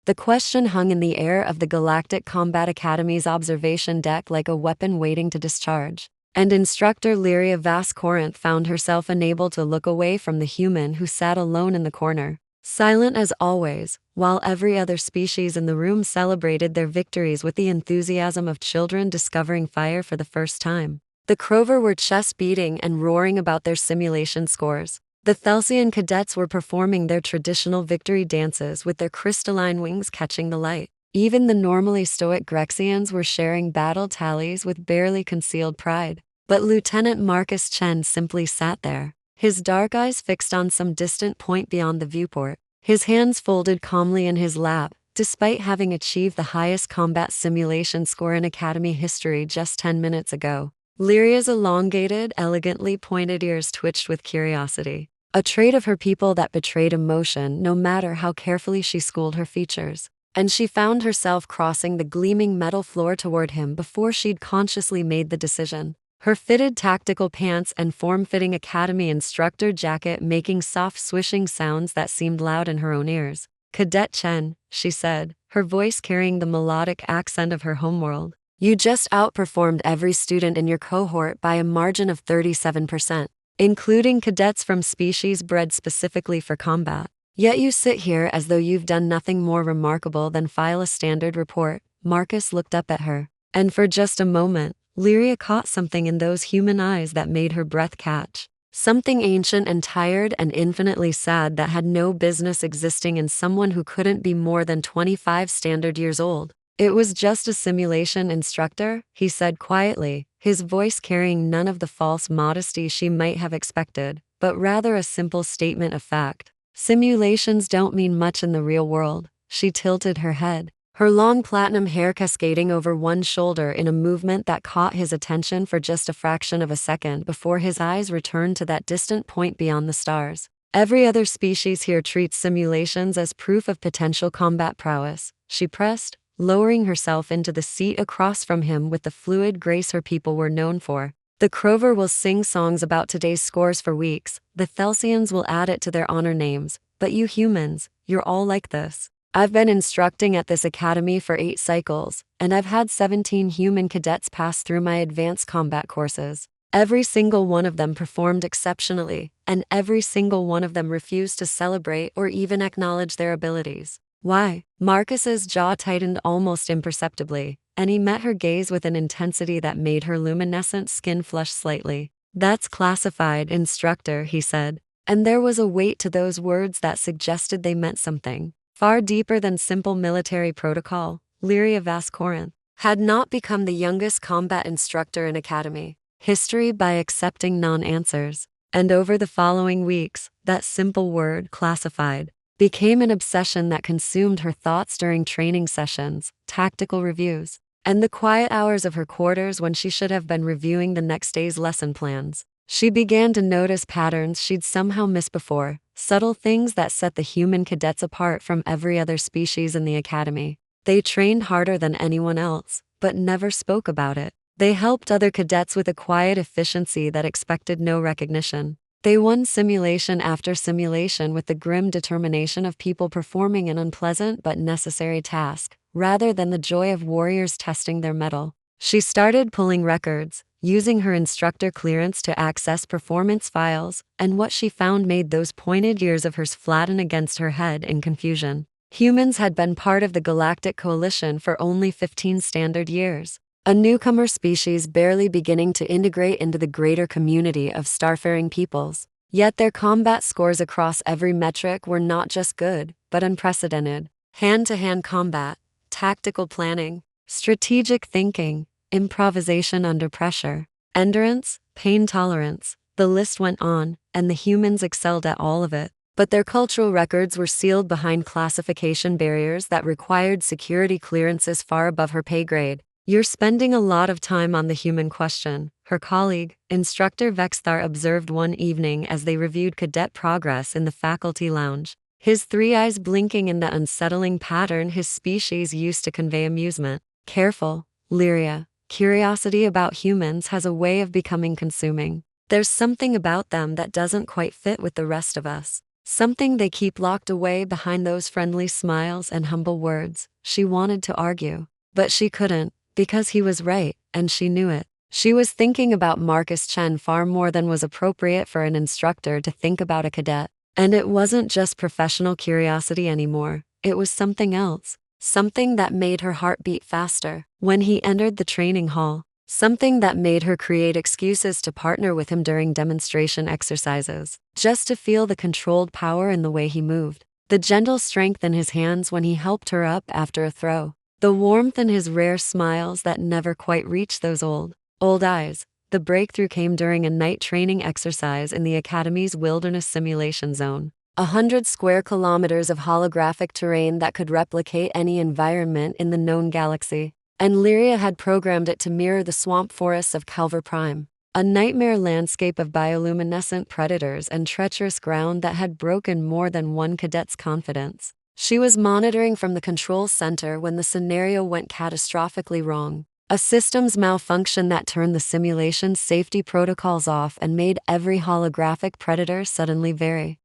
The question hung in the air of the Galactic Combat Academy's observation deck like a weapon waiting to discharge. And Instructor Lyria Vas Korenth found herself unable to look away from the human who sat alone in the corner, silent as always, while every other species in the room celebrated their victories with the enthusiasm of children discovering fire for the first time. The Crover were chest-beating and roaring about their simulation scores. The Thalcian cadets were performing their traditional victory dances with their crystalline wings catching the light. Even the normally stoic Grexians were sharing battle tallies with barely concealed pride. But Lieutenant Marcus Chen simply sat there, his dark eyes fixed on some distant point beyond the viewport, his hands folded calmly in his lap, despite having achieved the highest combat simulation score in Academy history just 10 minutes ago. Lyria's elongated, elegantly pointed ears twitched with curiosity, a trait of her people that betrayed emotion no matter how carefully she schooled her features. And she found herself crossing the gleaming metal floor toward him before she'd consciously made the decision. Her fitted tactical pants and form-fitting academy instructor jacket making soft swishing sounds that seemed loud in her own ears. "Cadet Chen," she said, her voice carrying the melodic accent of her homeworld. "You just outperformed every student in your cohort by a margin of 37%, including cadets from species bred specifically for combat. Yet you sit here as though you've done nothing more remarkable than file a standard report." Marcus looked up at her, and for just a moment, Lyria caught something in those human eyes that made her breath catch. Something ancient and tired and infinitely sad that had no business existing in someone who couldn't be more than 25 standard years old. "It was just a simulation, instructor," he said quietly, his voice carrying none of the false modesty she might have expected, but rather a simple statement of fact. "Simulations don't mean much in the real world." She tilted her head, her long platinum hair cascading over one shoulder in a movement that caught his attention for just a fraction of a second before his eyes returned to that distant point beyond the stars. "Every other species here treats simulations as proof of potential combat prowess," she pressed, lowering herself into the seat across from him with the fluid grace her people were known for. "The Crover will sing songs about today's scores for weeks, the Thalcians will add it to their honor names, but you humans, you're all like this. I've been instructing at this academy for 8 cycles, and I've had 17 human cadets pass through my advanced combat courses. Every single one of them performed exceptionally, and every single one of them refused to celebrate or even acknowledge their abilities. Why?" Marcus's jaw tightened almost imperceptibly, and he met her gaze with an intensity that made her luminescent skin flush slightly. "That's classified, instructor," he said, and there was a weight to those words that suggested they meant something far deeper than simple military protocol. Lyria Vas Korenth had not become the youngest combat instructor in Academy history by accepting non-answers, and over the following weeks, that simple word, classified, became an obsession that consumed her thoughts during training sessions, tactical reviews, and the quiet hours of her quarters when she should have been reviewing the next day's lesson plans. She began to notice patterns she'd somehow missed before, subtle things that set the human cadets apart from every other species in the academy. They trained harder than anyone else, but never spoke about it. They helped other cadets with a quiet efficiency that expected no recognition. They won simulation after simulation with the grim determination of people performing an unpleasant but necessary task, rather than the joy of warriors testing their mettle. She started pulling records, using her instructor clearance to access performance files, and what she found made those pointed ears of hers flatten against her head in confusion. Humans had been part of the Galactic Coalition for only 15 standard years, a newcomer species barely beginning to integrate into the greater community of starfaring peoples. Yet their combat scores across every metric were not just good, but unprecedented. Hand-to-hand combat, tactical planning, strategic thinking, improvisation under pressure, endurance, pain tolerance, the list went on, and the humans excelled at all of it. But their cultural records were sealed behind classification barriers that required security clearances far above her pay grade. "You're spending a lot of time on the human question," her colleague, Instructor Vexthar, observed one evening as they reviewed cadet progress in the faculty lounge, his 3 eyes blinking in the unsettling pattern his species used to convey amusement. "Careful, Lyria. Curiosity about humans has a way of becoming consuming. There's something about them that doesn't quite fit with the rest of us. Something they keep locked away behind those friendly smiles and humble words. She wanted to argue, but she couldn't, because he was right, and she knew it. She was thinking about Marcus Chen far more than was appropriate for an instructor to think about a cadet. And it wasn't just professional curiosity anymore, it was something else. Something that made her heart beat faster when he entered the training hall. Something that made her create excuses to partner with him during demonstration exercises, just to feel the controlled power in the way he moved. The gentle strength in his hands when he helped her up after a throw. The warmth in his rare smiles that never quite reached those old eyes. The breakthrough came during a night training exercise in the Academy's wilderness simulation zone. 100 square kilometers of holographic terrain that could replicate any environment in the known galaxy. And Lyria had programmed it to mirror the swamp forests of Calver Prime. A nightmare landscape of bioluminescent predators and treacherous ground that had broken more than one cadet's confidence. She was monitoring from the control center when the scenario went catastrophically wrong. A systems malfunction that turned the simulation's safety protocols off and made every holographic predator suddenly very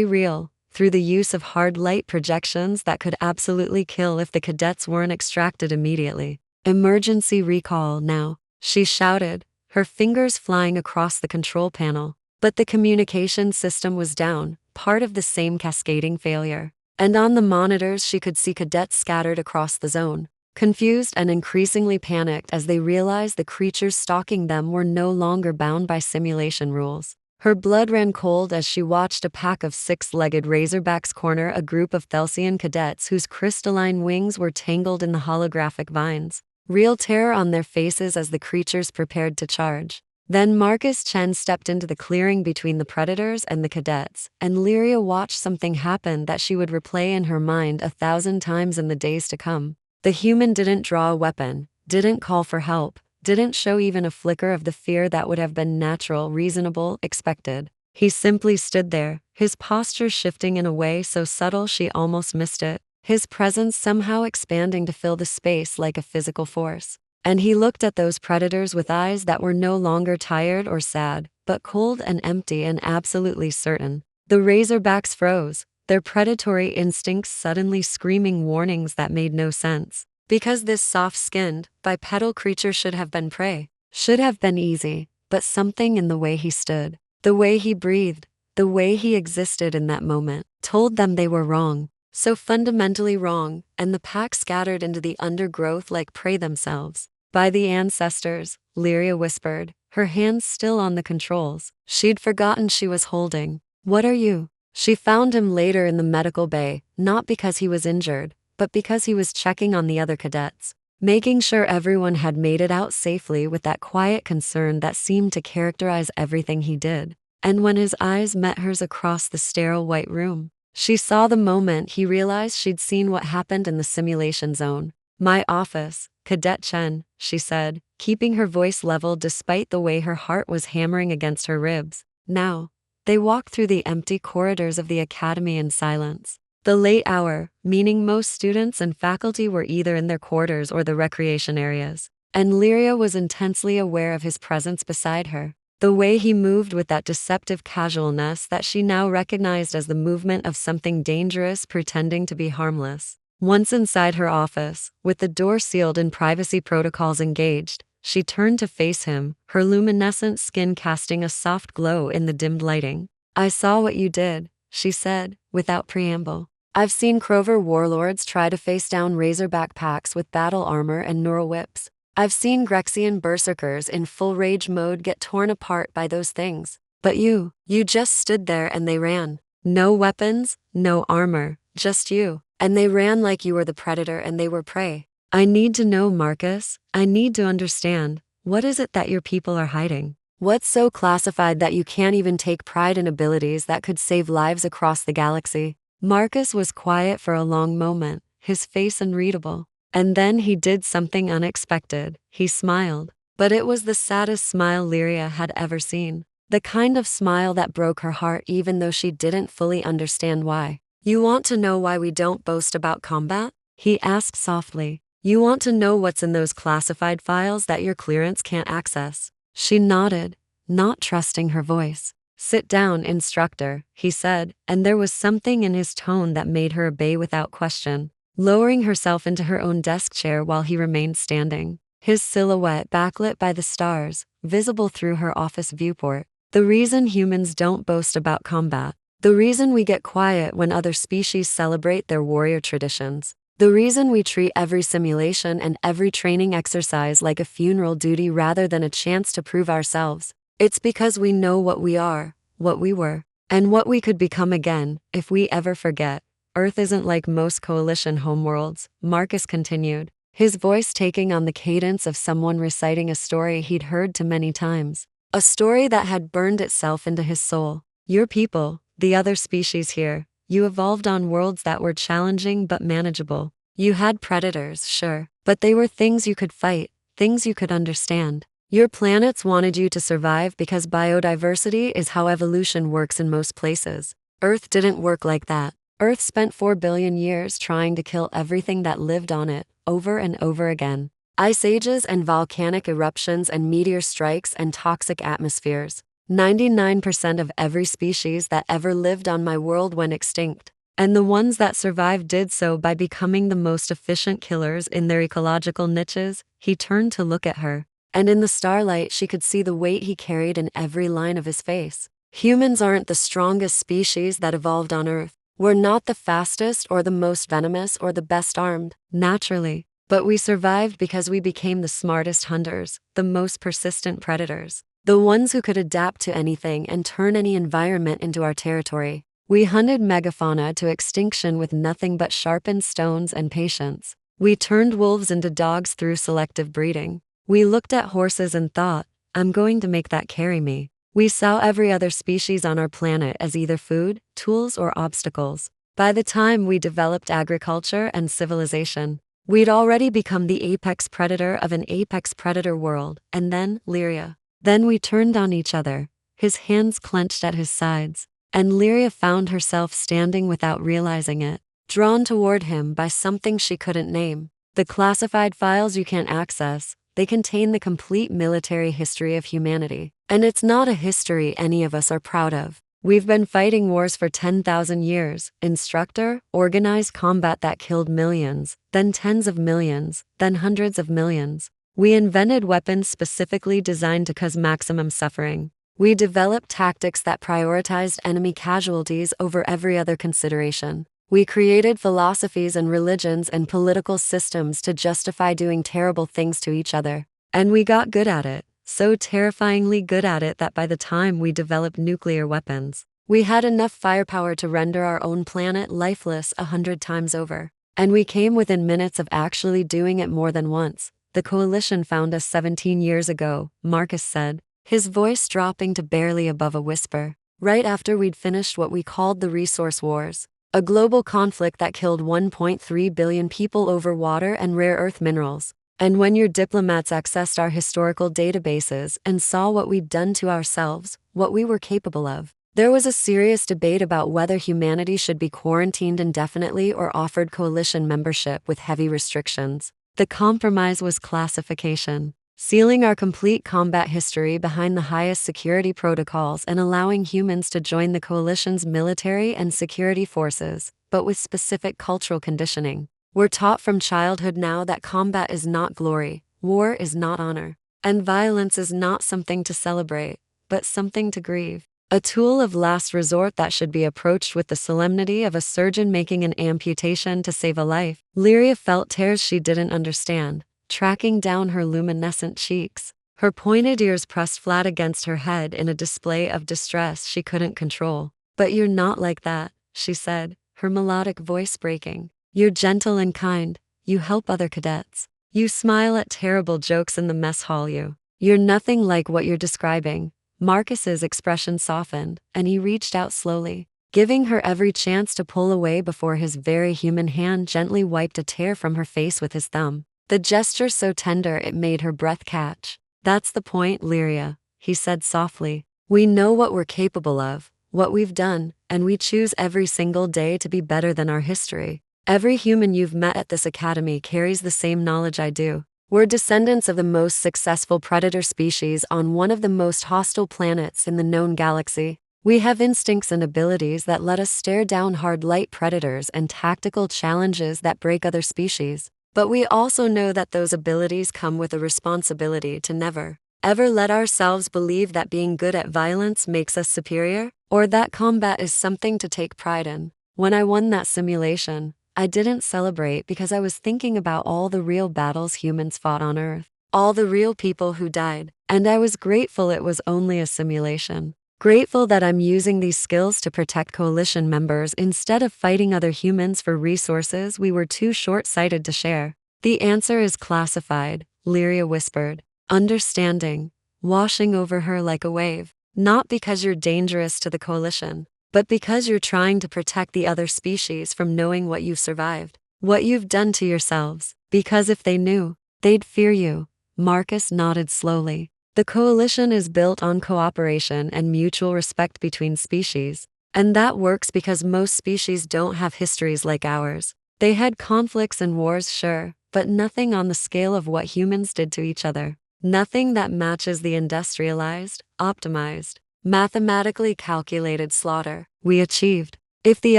real, through the use of hard light projections that could absolutely kill if the cadets weren't extracted immediately. Emergency recall now, she shouted, her fingers flying across the control panel. But the communication system was down, part of the same cascading failure. And on the monitors she could see cadets scattered across the zone, confused and increasingly panicked as they realized the creatures stalking them were no longer bound by simulation rules. Her blood ran cold as she watched a pack of six-legged razorbacks corner a group of Thelsian cadets whose crystalline wings were tangled in the holographic vines. Real terror on their faces as the creatures prepared to charge. Then Marcus Chen stepped into the clearing between the predators and the cadets, and Lyria watched something happen that she would replay in her mind 1,000 times in the days to come. The human didn't draw a weapon, didn't call for help, didn't show even a flicker of the fear that would have been natural, reasonable, expected. He simply stood there, his posture shifting in a way so subtle she almost missed it, his presence somehow expanding to fill the space like a physical force. And he looked at those predators with eyes that were no longer tired or sad, but cold and empty and absolutely certain. The razorbacks froze, their predatory instincts suddenly screaming warnings that made no sense. Because this soft-skinned, bipedal creature should have been prey. Should have been easy, but something in the way he stood, the way he breathed, the way he existed in that moment, told them they were wrong. So fundamentally wrong, and the pack scattered into the undergrowth like prey themselves. By the ancestors, Lyria whispered, her hands still on the controls. She'd forgotten she was holding. What are you? She found him later in the medical bay, not because he was injured, but because he was checking on the other cadets, making sure everyone had made it out safely with that quiet concern that seemed to characterize everything he did. And when his eyes met hers across the sterile white room, she saw the moment he realized she'd seen what happened in the simulation zone. My office, Cadet Chen, she said, keeping her voice level despite the way her heart was hammering against her ribs. Now, they walked through the empty corridors of the academy in silence. The late hour, meaning most students and faculty were either in their quarters or the recreation areas. And Lyria was intensely aware of his presence beside her. The way he moved with that deceptive casualness that she now recognized as the movement of something dangerous pretending to be harmless. Once inside her office, with the door sealed and privacy protocols engaged, she turned to face him, her luminescent skin casting a soft glow in the dimmed lighting. I saw what you did, she said, without preamble. I've seen Crover warlords try to face down razorback packs with battle armor and neural whips. I've seen Grexian berserkers in full rage mode get torn apart by those things. But you just stood there and they ran. No weapons, no armor, just you. And they ran like you were the predator and they were prey. I need to know, Marcus. I need to understand. What is it that your people are hiding? What's so classified that you can't even take pride in abilities that could save lives across the galaxy? Marcus was quiet for a long moment, his face unreadable. And then he did something unexpected. He smiled. But it was the saddest smile Lyria had ever seen. The kind of smile that broke her heart even though she didn't fully understand why. You want to know why we don't boast about combat? He asked softly. You want to know what's in those classified files that your clearance can't access? She nodded, not trusting her voice. "Sit down, instructor," he said, and there was something in his tone that made her obey without question, lowering herself into her own desk chair while he remained standing, his silhouette backlit by the stars, visible through her office viewport. The reason humans don't boast about combat. The reason we get quiet when other species celebrate their warrior traditions. The reason we treat every simulation and every training exercise like a funeral duty rather than a chance to prove ourselves. It's because we know what we are, what we were, and what we could become again, if we ever forget. Earth isn't like most coalition homeworlds, Marcus continued, his voice taking on the cadence of someone reciting a story he'd heard too many times. A story that had burned itself into his soul. Your people, the other species here, you evolved on worlds that were challenging but manageable. You had predators, sure, but they were things you could fight, things you could understand. Your planets wanted you to survive because biodiversity is how evolution works in most places. Earth didn't work like that. Earth spent 4 billion years trying to kill everything that lived on it, over and over again. Ice ages and volcanic eruptions and meteor strikes and toxic atmospheres. 99% of every species that ever lived on my world went extinct. And the ones that survived did so by becoming the most efficient killers in their ecological niches. He turned to look at her, and in the starlight she could see the weight he carried in every line of his face. Humans aren't the strongest species that evolved on Earth. We're not the fastest or the most venomous or the best armed, naturally. But we survived because we became the smartest hunters, the most persistent predators. The ones who could adapt to anything and turn any environment into our territory. We hunted megafauna to extinction with nothing but sharpened stones and patience. We turned wolves into dogs through selective breeding. We looked at horses and thought, I'm going to make that carry me. We saw every other species on our planet as either food, tools, or obstacles. By the time we developed agriculture and civilization, we'd already become the apex predator of an apex predator world, and then, Lyria. Then we turned on each other, his hands clenched at his sides, and Lyria found herself standing without realizing it, drawn toward him by something she couldn't name. The classified files you can't access, they contain the complete military history of humanity. And it's not a history any of us are proud of. We've been fighting wars for 10,000 years, instructor, organized combat that killed millions, then tens of millions, then hundreds of millions. We invented weapons specifically designed to cause maximum suffering. We developed tactics that prioritized enemy casualties over every other consideration. We created philosophies and religions and political systems to justify doing terrible things to each other. And we got good at it, so terrifyingly good at it that by the time we developed nuclear weapons, we had enough firepower to render our own planet lifeless 100 times over. And we came within minutes of actually doing it more than once. The coalition found us 17 years ago, Marcus said, his voice dropping to barely above a whisper, right after we'd finished what we called the resource wars, a global conflict that killed 1.3 billion people over water and rare earth minerals. And when your diplomats accessed our historical databases and saw what we'd done to ourselves, what we were capable of, there was a serious debate about whether humanity should be quarantined indefinitely or offered coalition membership with heavy restrictions. The compromise was classification, sealing our complete combat history behind the highest security protocols and allowing humans to join the coalition's military and security forces, but with specific cultural conditioning. We're taught from childhood now that combat is not glory, war is not honor, and violence is not something to celebrate, but something to grieve. A tool of last resort that should be approached with the solemnity of a surgeon making an amputation to save a life. Lyria felt tears she didn't understand, tracking down her luminescent cheeks. Her pointed ears pressed flat against her head in a display of distress she couldn't control. But you're not like that, she said, her melodic voice breaking. You're gentle and kind. You help other cadets. You smile at terrible jokes in the mess hall. You're nothing like what you're describing. Marcus's expression softened, and he reached out slowly, giving her every chance to pull away before his very human hand gently wiped a tear from her face with his thumb. The gesture so tender it made her breath catch. That's the point, Lyria, he said softly. We know what we're capable of, what we've done, and we choose every single day to be better than our history. Every human you've met at this academy carries the same knowledge I do. We're descendants of the most successful predator species on one of the most hostile planets in the known galaxy. We have instincts and abilities that let us stare down hard light predators and tactical challenges that break other species. But we also know that those abilities come with a responsibility to never, ever let ourselves believe that being good at violence makes us superior, or that combat is something to take pride in. When I won that simulation, I didn't celebrate because I was thinking about all the real battles humans fought on Earth, all the real people who died, and I was grateful it was only a simulation. Grateful that I'm using these skills to protect coalition members instead of fighting other humans for resources we were too short-sighted to share. The answer is classified, Lyria whispered, understanding, washing over her like a wave. Not because you're dangerous to the coalition, but because you're trying to protect the other species from knowing what you've survived, what you've done to yourselves. Because if they knew, they'd fear you. Marcus nodded slowly. The coalition is built on cooperation and mutual respect between species, and that works because most species don't have histories like ours. They had conflicts and wars, sure, but nothing on the scale of what humans did to each other. Nothing that matches the industrialized, optimized, mathematically calculated slaughter we achieved. If the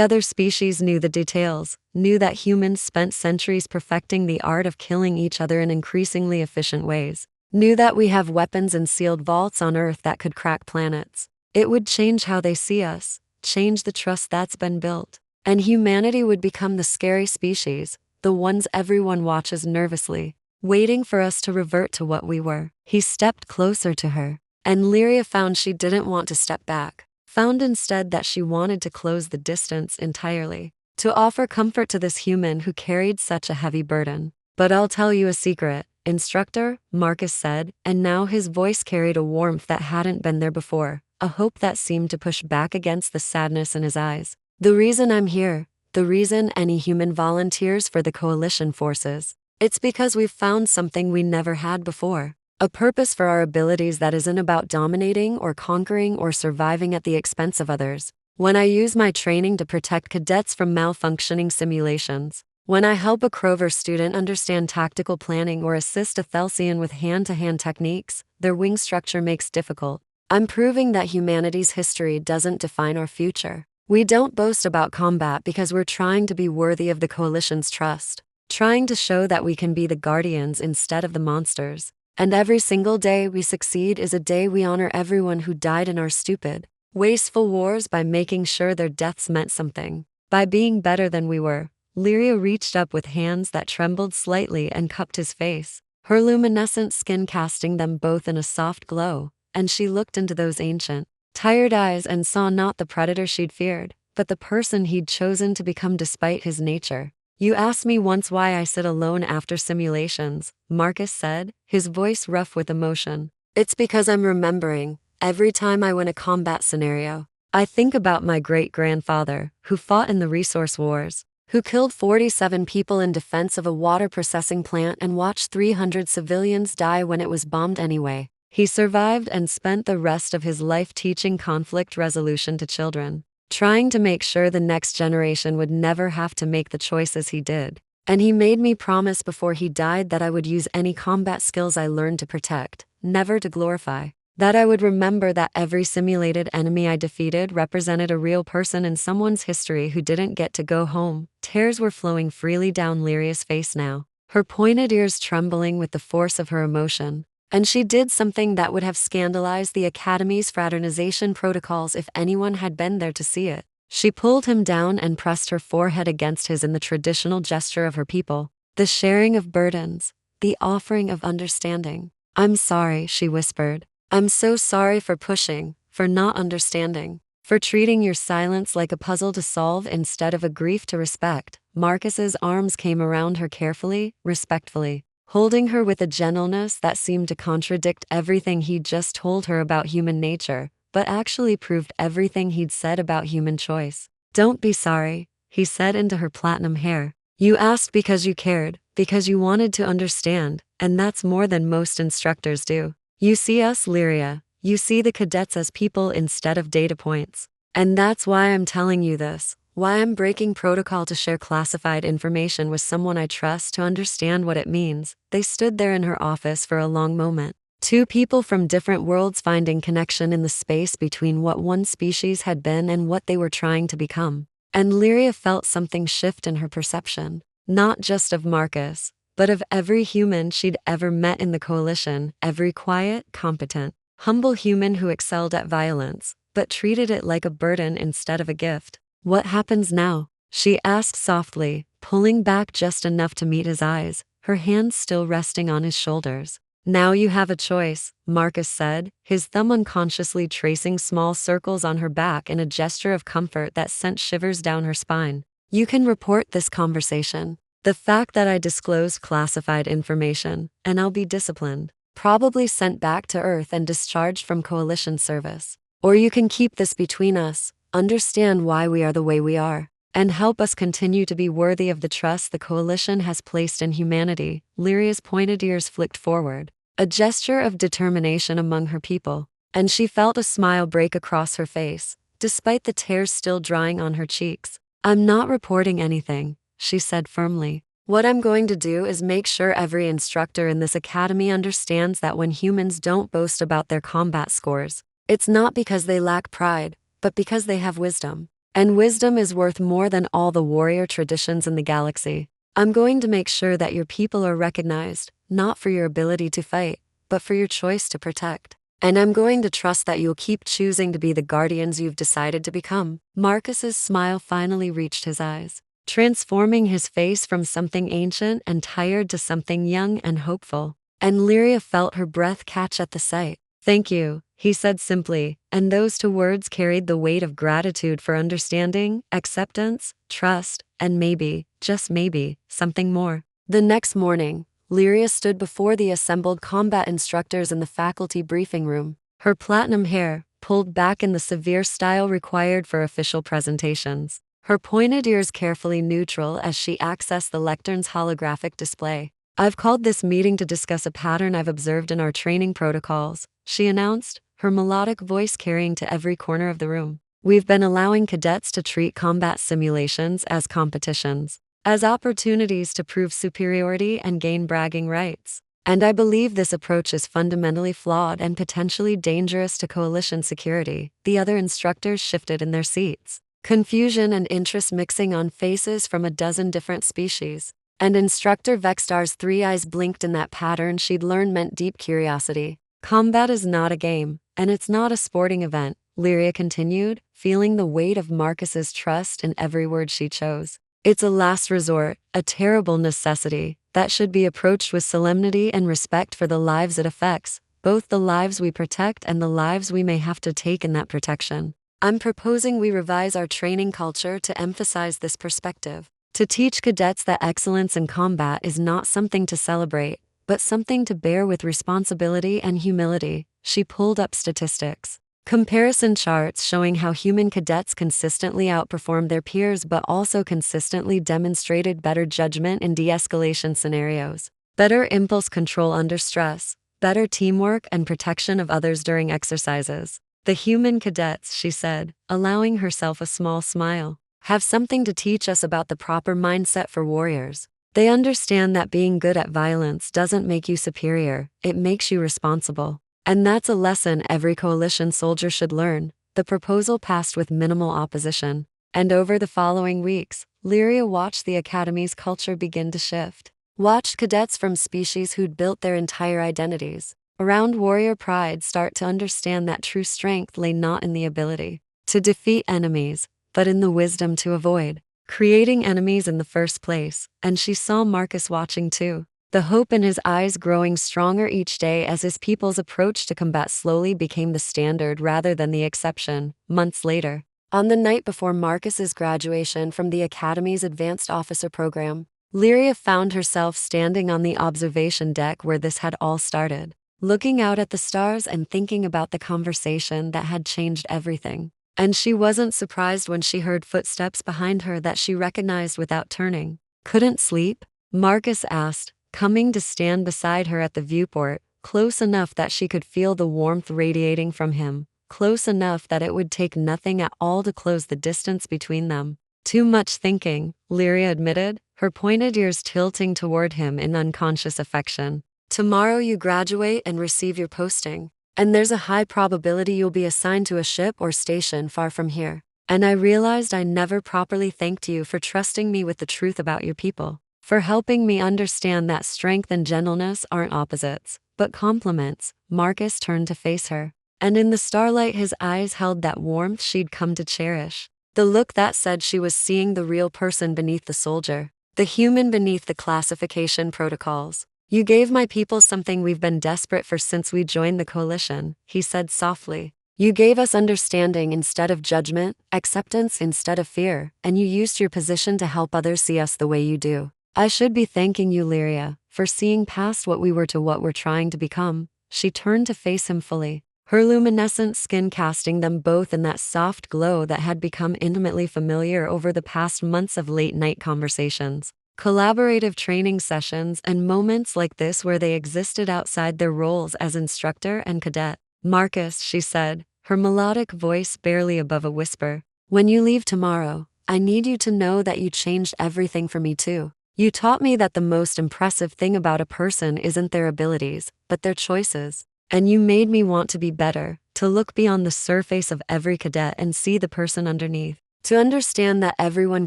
other species knew the details, knew that humans spent centuries perfecting the art of killing each other in increasingly efficient ways, knew that we have weapons and sealed vaults on Earth that could crack planets, it would change how they see us, change the trust that's been built, and humanity would become the scary species, the ones everyone watches nervously, waiting for us to revert to what we were. He stepped closer to her, and Lyria found she didn't want to step back, found instead that she wanted to close the distance entirely, to offer comfort to this human who carried such a heavy burden. But I'll tell you a secret, Instructor, Marcus said, and now his voice carried a warmth that hadn't been there before, a hope that seemed to push back against the sadness in his eyes. The reason I'm here, the reason any human volunteers for the coalition forces, it's because we've found something we never had before. A purpose for our abilities that isn't about dominating or conquering or surviving at the expense of others. When I use my training to protect cadets from malfunctioning simulations, when I help a Crover student understand tactical planning or assist a Thelsian with hand-to-hand techniques their wing structure makes difficult, I'm proving that humanity's history doesn't define our future. We don't boast about combat because we're trying to be worthy of the coalition's trust, trying to show that we can be the guardians instead of the monsters. And every single day we succeed is a day we honor everyone who died in our stupid, wasteful wars by making sure their deaths meant something, by being better than we were. Lyria reached up with hands that trembled slightly and cupped his face, her luminescent skin casting them both in a soft glow, and she looked into those ancient, tired eyes and saw not the predator she'd feared, but the person he'd chosen to become despite his nature. You asked me once why I sit alone after simulations, Marcus said, his voice rough with emotion. It's because I'm remembering, every time I win a combat scenario, I think about my great-grandfather, who fought in the resource wars, who killed 47 people in defense of a water processing plant and watched 300 civilians die when it was bombed anyway. He survived and spent the rest of his life teaching conflict resolution to children, trying to make sure the next generation would never have to make the choices he did. And he made me promise before he died that I would use any combat skills I learned to protect, never to glorify. That I would remember that every simulated enemy I defeated represented a real person in someone's history who didn't get to go home. Tears were flowing freely down Lyria's face now, her pointed ears trembling with the force of her emotion. And she did something that would have scandalized the Academy's fraternization protocols if anyone had been there to see it. She pulled him down and pressed her forehead against his in the traditional gesture of her people, the sharing of burdens, the offering of understanding. I'm sorry, she whispered. I'm so sorry for pushing, for not understanding, for treating your silence like a puzzle to solve instead of a grief to respect. Marcus's arms came around her carefully, respectfully, holding her with a gentleness that seemed to contradict everything he'd just told her about human nature, but actually proved everything he'd said about human choice. Don't be sorry, he said into her platinum hair. You asked because you cared, because you wanted to understand, and that's more than most instructors do. You see us, Lyria. You see the cadets as people instead of data points. And that's why I'm telling you this, why I'm breaking protocol to share classified information with someone I trust to understand what it means. They stood there in her office for a long moment, Two people from different worlds finding connection in the space between what one species had been and what they were trying to become. And Lyria felt something shift in her perception, not just of Marcus, but of every human she'd ever met in the coalition, every quiet, competent, humble human who excelled at violence, but treated it like a burden instead of a gift. "What happens now?" she asked softly, pulling back just enough to meet his eyes, her hands still resting on his shoulders. "Now you have a choice," Marcus said, his thumb unconsciously tracing small circles on her back in a gesture of comfort that sent shivers down her spine. "You can report this conversation, the fact that I disclosed classified information, and I'll be disciplined, probably sent back to Earth and discharged from Coalition service. Or you can keep this between us, understand why we are the way we are, and help us continue to be worthy of the trust the Coalition has placed in humanity." Lyria's pointed ears flicked forward, a gesture of determination among her people, and she felt a smile break across her face, despite the tears still drying on her cheeks. "I'm not reporting anything," she said firmly. "What I'm going to do is make sure every instructor in this academy understands that when humans don't boast about their combat scores, it's not because they lack pride, but because they have wisdom. And wisdom is worth more than all the warrior traditions in the galaxy. I'm going to make sure that your people are recognized, not for your ability to fight, but for your choice to protect. And I'm going to trust that you'll keep choosing to be the guardians you've decided to become." Marcus's smile finally reached his eyes, transforming his face from something ancient and tired to something young and hopeful. And Lyria felt her breath catch at the sight. "Thank you," he said simply, and those two words carried the weight of gratitude for understanding, acceptance, trust, and maybe, just maybe, something more. The next morning, Lyria stood before the assembled combat instructors in the faculty briefing room, her platinum hair pulled back in the severe style required for official presentations, her pointed ears carefully neutral as she accessed the lectern's holographic display. "I've called this meeting to discuss a pattern I've observed in our training protocols," she announced, her melodic voice carrying to every corner of the room. "We've been allowing cadets to treat combat simulations as competitions, as opportunities to prove superiority and gain bragging rights. And I believe this approach is fundamentally flawed and potentially dangerous to Coalition security." The other instructors shifted in their seats, confusion and interest mixing on faces from a dozen different species. And Instructor Vextar's three eyes blinked in that pattern she'd learned meant deep curiosity. "Combat is not a game, and it's not a sporting event," Lyria continued, feeling the weight of Marcus's trust in every word she chose. "It's a last resort, a terrible necessity, that should be approached with solemnity and respect for the lives it affects, both the lives we protect and the lives we may have to take in that protection. I'm proposing we revise our training culture to emphasize this perspective, to teach cadets that excellence in combat is not something to celebrate, but something to bear with responsibility and humility." She pulled up statistics, comparison charts showing how human cadets consistently outperformed their peers but also consistently demonstrated better judgment in de-escalation scenarios, better impulse control under stress, better teamwork and protection of others during exercises. "The human cadets," she said, allowing herself a small smile, "have something to teach us about the proper mindset for warriors. They understand that being good at violence doesn't make you superior, it makes you responsible. And that's a lesson every Coalition soldier should learn." The proposal passed with minimal opposition, and over the following weeks, Lyria watched the Academy's culture begin to shift. Watched cadets from species who'd built their entire identities around warrior pride start to understand that true strength lay not in the ability to defeat enemies, but in the wisdom to avoid creating enemies in the first place. And she saw Marcus watching too, the hope in his eyes growing stronger each day as his people's approach to combat slowly became the standard rather than the exception. Months later, on the night before Marcus's graduation from the Academy's Advanced Officer program, Lyria found herself standing on the observation deck where this had all started, looking out at the stars and thinking about the conversation that had changed everything. And she wasn't surprised when she heard footsteps behind her that she recognized without turning. "Couldn't sleep?" Marcus asked, coming to stand beside her at the viewport, close enough that she could feel the warmth radiating from him, close enough that it would take nothing at all to close the distance between them. "Too much thinking," Lyria admitted, her pointed ears tilting toward him in unconscious affection. Tomorrow you graduate and receive your posting. And there's a high probability you'll be assigned to a ship or station far from here. And I realized I never properly thanked you for trusting me with the truth about your people, for helping me understand that strength and gentleness aren't opposites, but complements. Marcus turned to face her, and in the starlight his eyes held that warmth she'd come to cherish. The look that said she was seeing the real person beneath the soldier, the human beneath the classification protocols. You gave my people something we've been desperate for since we joined the coalition, he said softly. You gave us understanding instead of judgment, acceptance instead of fear, and you used your position to help others see us the way you do. I should be thanking you, Lyria, for seeing past what we were to what we're trying to become. She turned to face him fully, her luminescent skin casting them both in that soft glow that had become intimately familiar over the past months of late-night conversations, collaborative training sessions, and moments like this where they existed outside their roles as instructor and cadet. Marcus, she said, her melodic voice barely above a whisper, when you leave tomorrow, I need you to know that you changed everything for me too. You taught me that the most impressive thing about a person isn't their abilities, but their choices. And you made me want to be better, to look beyond the surface of every cadet and see the person underneath, to understand that everyone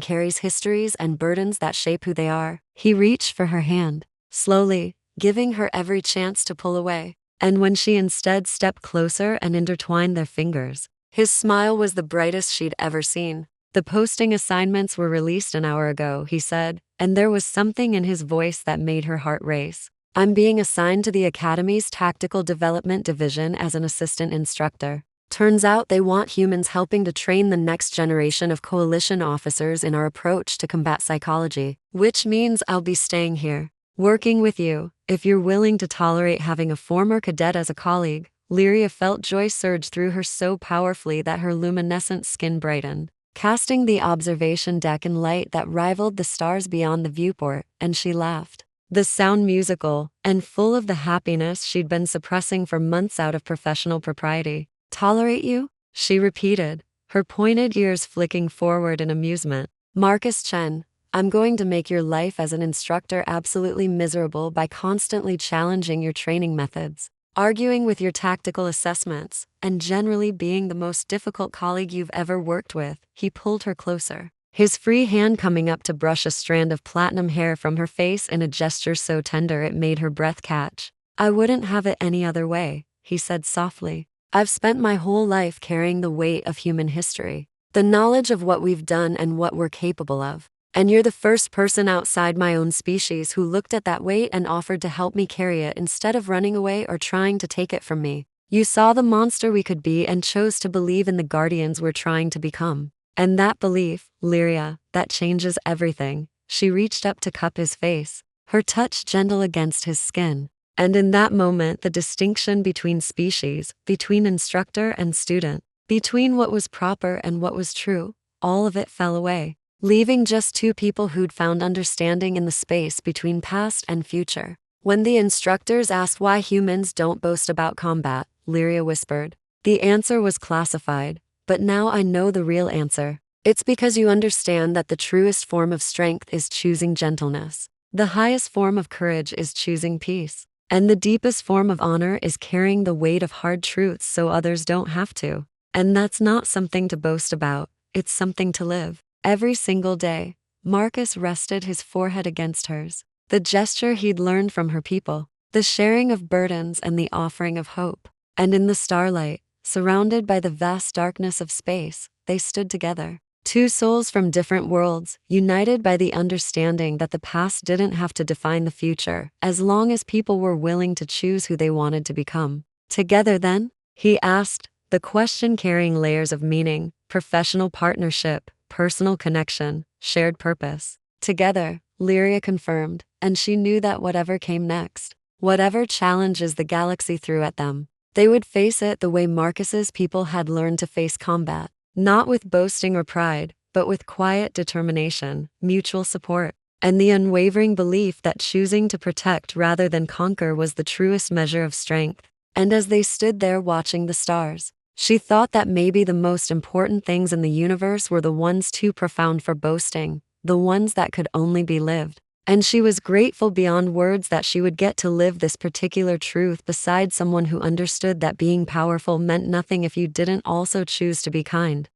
carries histories and burdens that shape who they are. He reached for her hand, slowly, giving her every chance to pull away. And when she instead stepped closer and intertwined their fingers, his smile was the brightest she'd ever seen. The posting assignments were released an hour ago, he said, and there was something in his voice that made her heart race. I'm being assigned to the Academy's Tactical Development Division as an assistant instructor. Turns out they want humans helping to train the next generation of coalition officers in our approach to combat psychology, which means I'll be staying here, working with you, if you're willing to tolerate having a former cadet as a colleague. Lyria felt joy surge through her so powerfully that her luminescent skin brightened, casting the observation deck in light that rivaled the stars beyond the viewport, and she laughed. The sound musical, and full of the happiness she'd been suppressing for months out of professional propriety. Tolerate you? She repeated, her pointed ears flicking forward in amusement. Marcus Chen, I'm going to make your life as an instructor absolutely miserable by constantly challenging your training methods, arguing with your tactical assessments, and generally being the most difficult colleague you've ever worked with. He pulled her closer, his free hand coming up to brush a strand of platinum hair from her face in a gesture so tender it made her breath catch. I wouldn't have it any other way, he said softly. I've spent my whole life carrying the weight of human history, the knowledge of what we've done and what we're capable of. And you're the first person outside my own species who looked at that weight and offered to help me carry it instead of running away or trying to take it from me. You saw the monster we could be and chose to believe in the guardians we're trying to become. And that belief, Lyria, that changes everything. She reached up to cup his face, her touch gentle against his skin. And in that moment, the distinction between species, between instructor and student, between what was proper and what was true, all of it fell away, leaving just two people who'd found understanding in the space between past and future. When the instructors asked why humans don't boast about combat, Lyria whispered, the answer was classified, but now I know the real answer. It's because you understand that the truest form of strength is choosing gentleness. The highest form of courage is choosing peace. And the deepest form of honor is carrying the weight of hard truths so others don't have to. And that's not something to boast about, it's something to live. Every single day, Marcus rested his forehead against hers, the gesture he'd learned from her people, the sharing of burdens and the offering of hope. And in the starlight, surrounded by the vast darkness of space, they stood together. Two souls from different worlds, united by the understanding that the past didn't have to define the future, as long as people were willing to choose who they wanted to become. Together then? He asked, the question carrying layers of meaning, professional partnership, personal connection, shared purpose. Together, Lyria confirmed, and she knew that whatever came next, whatever challenges the galaxy threw at them, they would face it the way Marcus's people had learned to face combat. Not with boasting or pride, but with quiet determination, mutual support, and the unwavering belief that choosing to protect rather than conquer was the truest measure of strength. And as they stood there watching the stars, she thought that maybe the most important things in the universe were the ones too profound for boasting, the ones that could only be lived. And she was grateful beyond words that she would get to live this particular truth beside someone who understood that being powerful meant nothing if you didn't also choose to be kind.